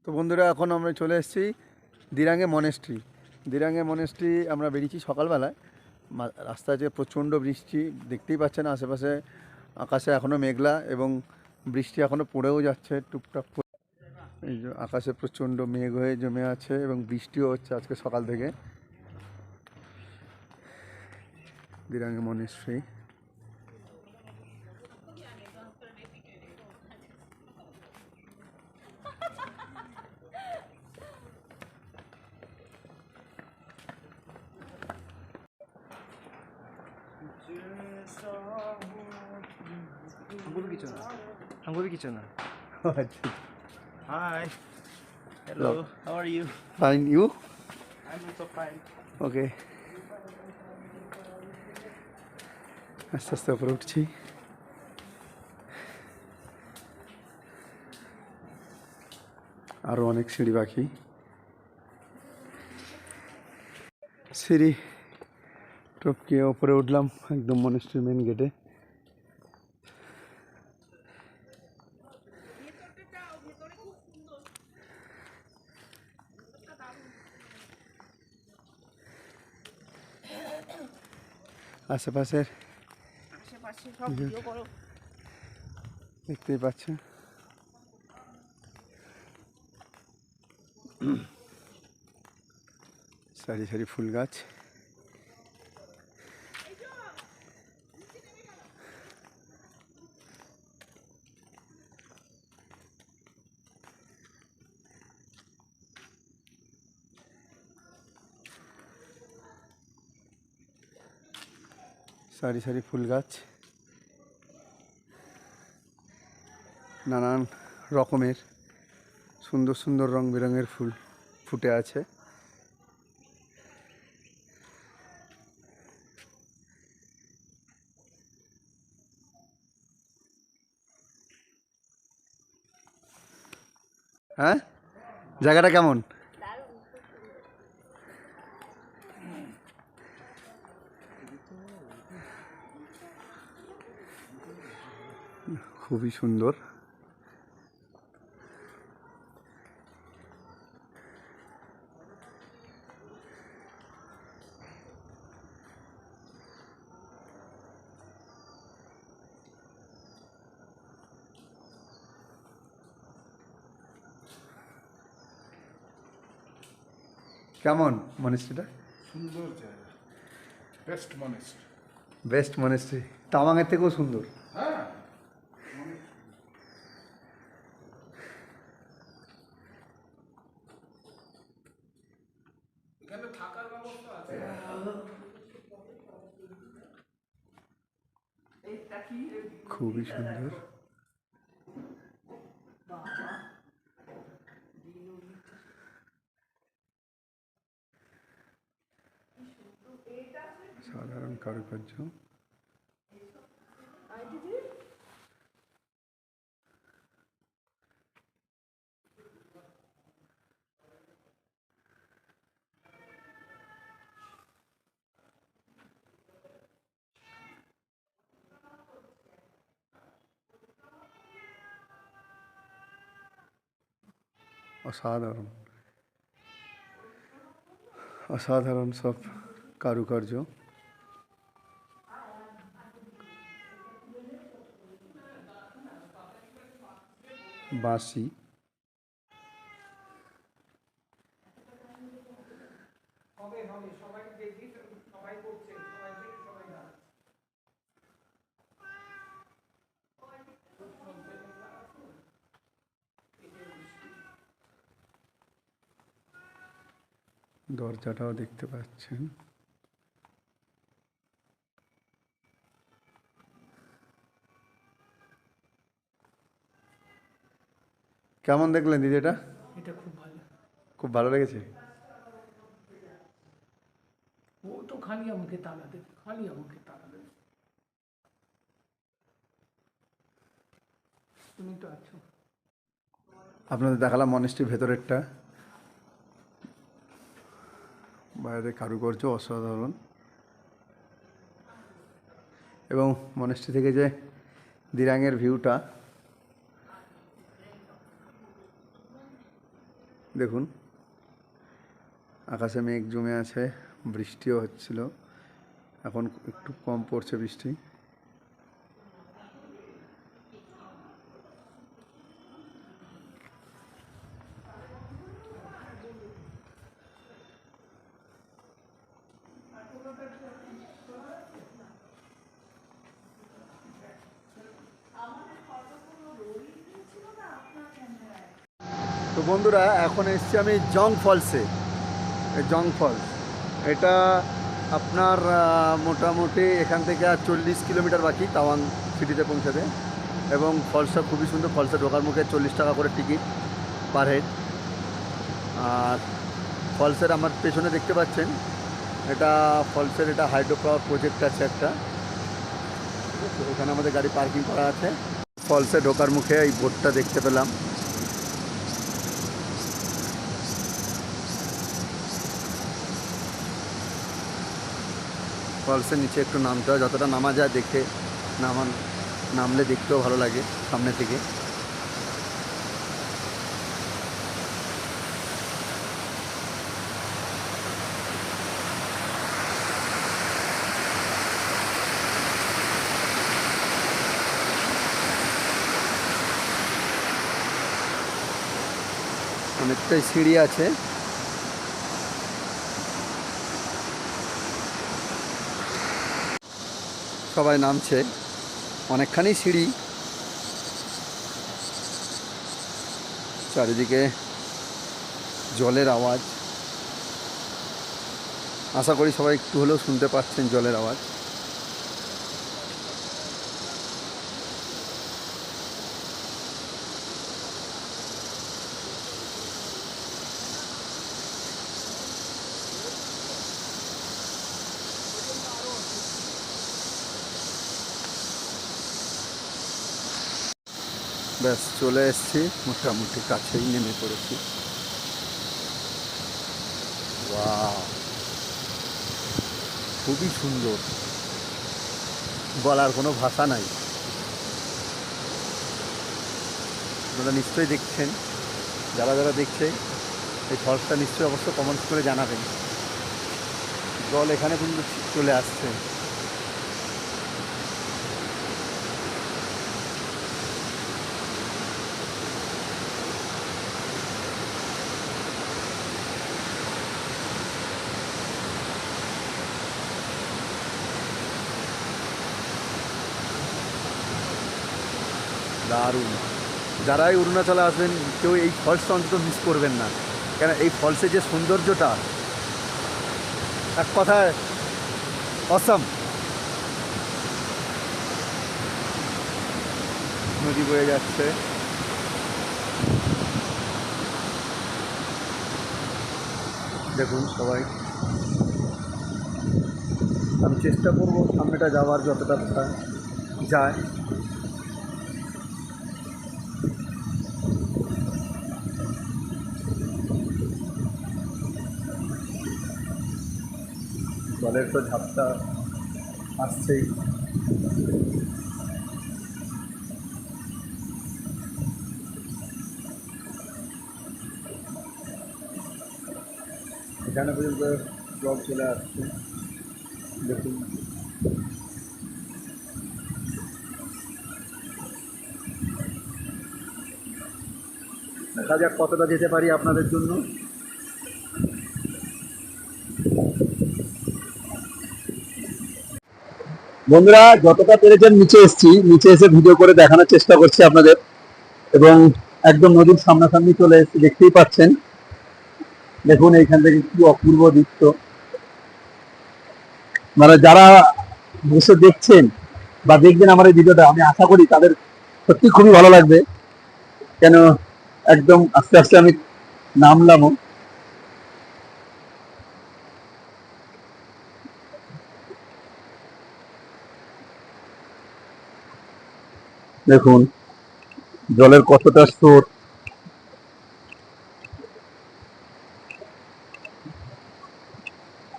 তো বন্ধুরা, এখন আমরা চলে এসেছি দিরাঙে মনেস্ট্রি। দিরাঙে মনেস্ট্রি আমরা বেরিয়েছি সকালবেলায়। রাস্তায় যে প্রচণ্ড বৃষ্টি, দেখতেই পাচ্ছেন আশেপাশে আকাশে এখনও মেঘলা এবং বৃষ্টি এখনও পড়েও যাচ্ছে টুকটাক করে। এই যে আকাশে প্রচণ্ড মেঘ হয়ে জমে আছে এবং বৃষ্টিও হচ্ছে আজকে সকাল থেকে। দিরাঙে মনেস্ট্রি 한국이 있잖아. আচ্ছা, Hi. Hello. How are you? Fine. You? I'm also fine. Okay, আস্তে আস্তে উপরে উঠছি। আরও অনেক সিঁড়ি বাকি। সিঁড়ি টপকে ওপরে উঠলাম একদম মনেস্ট্রি মেন গেটে। আশেপাশের দেখতেই পাচ্ছেন। সারি সারি ফুল গাছ। সারি সারি ফুল গাছ, নানান রকমের সুন্দর সুন্দর রং বেরঙের ফুল ফুটে আছে। হ্যাঁ, জায়গাটা কেমন? খুবই সুন্দর। কেমন মনেস্ট্রিটা? সুন্দর জায়গা, বেস্ট মনেস্ট্রি। বেস্ট মনেস্ট্রি, তাওয়াংয়ের থেকেও সুন্দর। হ্যাঁ, এখানে থাকার ব্যবস্থা আছে। খুবই সুন্দর। সাধারণ কারুকার্য। অসাধারণ অসাধারণ সব কারুকার্য। বাঁশি, দরজাটাও দেখতে পাচ্ছেন। কেমন দেখলেন দিদি এটা? এটা খুব ভালো। খুব ভালো লেগেছে। ও তো খালি আমাকে তালা দেবে, খালি আমাকে তালা দেবে। তুমি তো আছো। আপনাদের দেখালাম মনেস্ট্রির ভেতরেরটা। বাইরে কারুকার্য অসাধারণ এবং মনেস্ট্রি থেকে যে দিরাঙের ভিউটা দেখুন আকাশে মেঘ জমে আছে, বৃষ্টিও হচ্ছিল, এখন একটু কম পড়ছে বৃষ্টি। তো বন্ধুরা এখন এসেছি আমি জং ফলসে। জং ফলস এটা আপনার মোটামুটি এখান থেকে আর 40 কিলোমিটার বাকি তাওয়াং সিটিতে পৌঁছাতে, এবং ফলসটা খুবই সুন্দর। ফলসে ঢোকার মুখে 40 টাকা করে টিকিট পার হেড। আর ফলসের আমার পেছনে দেখতে পাচ্ছেন এটা ফলসের এটা হাইড্রো পাওয়ার প্রজেক্ট আছে একটা, এখানে আমাদের গাড়ি পার্কিং করা আছে। ফলসে ঢোকার মুখে এই বোটটা দেখতে পেলাম। ফলসের নিচে একটু নামতে হয়, যতটা নামা যায় দেখে নামলে দেখতেও ভালো লাগে সামনে থেকে। অনেকটাই সিঁড়ি আছে। সবাই নামছে, অনেকখানি সিঁড়ি, চারিদিকে জলের আওয়াজ। আশা করি সবাই একটু হলেও শুনতে পাচ্ছেন জলের আওয়াজ। ব্যাস চলে এসেছি, মোটামুটি কাছেই নেমে পড়েছি। ওয়াও, খুবই সুন্দর, বলার কোনো ভাষা নাই। আপনারা নিশ্চয়ই দেখছেন, যারা যারা দেখছে এই ফলসটা নিশ্চয়ই অবশ্য কমেন্টস করে জানাবেন। জল এখানে কিন্তু চলে আসছে। দারুণ। যারাই অরুণাচলে আসবেন কেউ এই ফলসটা অন্তত মিস করবেন না, কেন এই ফলসের যে সৌন্দর্যটা এক কথায় অসম। নদী বয়ে যাচ্ছে, দেখুন সবাই। আমি চেষ্টা করব সামনেটা যাওয়ার যতটা যায়। জলের তো ঝাপটা আসছেই। এখানে পর্যন্ত জল চলে আসছে, দেখুন। দেখা যাক কতটা যেতে পারি আপনাদের জন্য। বন্ধুরা যতটা পেরেছেন নিচে এসেছি, নিচে এসে ভিডিও করে দেখানোর চেষ্টা করছি আপনাদের, এবং একদম নদীর সামনাসামনি চলে এসেছি, দেখতেই পাচ্ছেন। দেখুন এইখান থেকে কি অপূর্ব দৃশ্য। মানে যারা বসে দেখছেন বা দেখবেন আমার এই ভিডিওটা, আমি আশা করি তাদের সত্যি খুবই ভালো লাগবে। কেন একদম আস্তে আস্তে আমি নামলামও। দেখুন জলের কতটা স্রোত।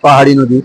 পাহাড়ি নদী।